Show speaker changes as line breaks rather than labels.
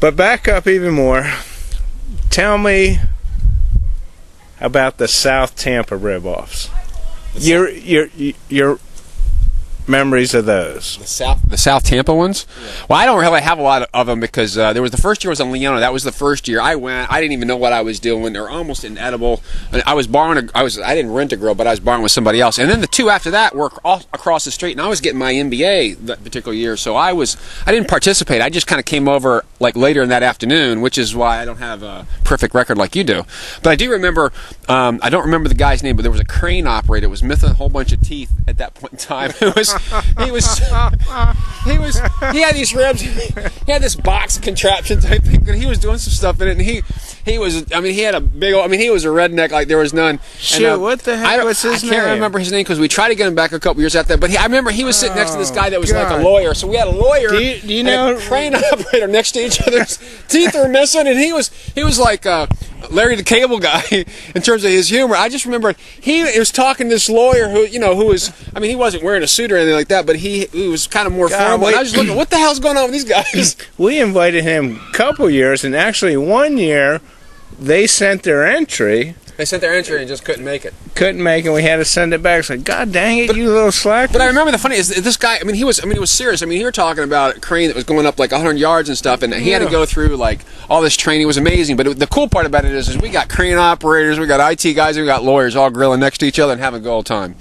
But back up even more. Tell me about the South Tampa rib-offs. Your memories of those.
The South Tampa ones? Yeah. Well, I don't really have a lot of them because there was the first year was in Leona. That was the first year I went. I didn't even know what I was doing. They're almost inedible. I was borrowing. I didn't rent a grill, but I was borrowing with somebody else. And then the two after that were all across the street, and I was getting my MBA that particular year. So I didn't participate. I just kind of came over like later in that afternoon, which is why I don't have a perfect record like you do. But I do remember. I don't remember the guy's name, but there was a crane operator. It was missing a whole bunch of teeth at that point in time. He had these ribs. He had this box contraption type thing, and he was doing some stuff in it. And he was. I mean, he had a big old. I mean, he was a redneck like there was none.
Shit, and, what the heck was his name?
I can't remember his name because we tried to get him back a couple years after that. But I remember he was sitting next to this guy that was like a lawyer. So we had a lawyer.
Do you know
and a crane operator next to each other's teeth were missing, and he was like Larry the Cable Guy in terms of his humor. I just remember he was talking to this lawyer who was. I mean, he wasn't wearing a suit or anything like that, but he was kind of more formal. And I was just looking, what the hell's going on with these guys?
We invited him a couple years, and actually one year they sent their entry.
They sent their entry and just couldn't make it.
Couldn't make it. We had to send it back. It's like, God dang it, you little slacker.
But I remember the funny is this guy. I mean, he was serious. I mean, you were talking about a crane that was going up like 100 yards and stuff, and he had to go through like all this training. It was amazing. But the cool part about it is we got crane operators, we got IT guys, we got lawyers all grilling next to each other and having a good old time.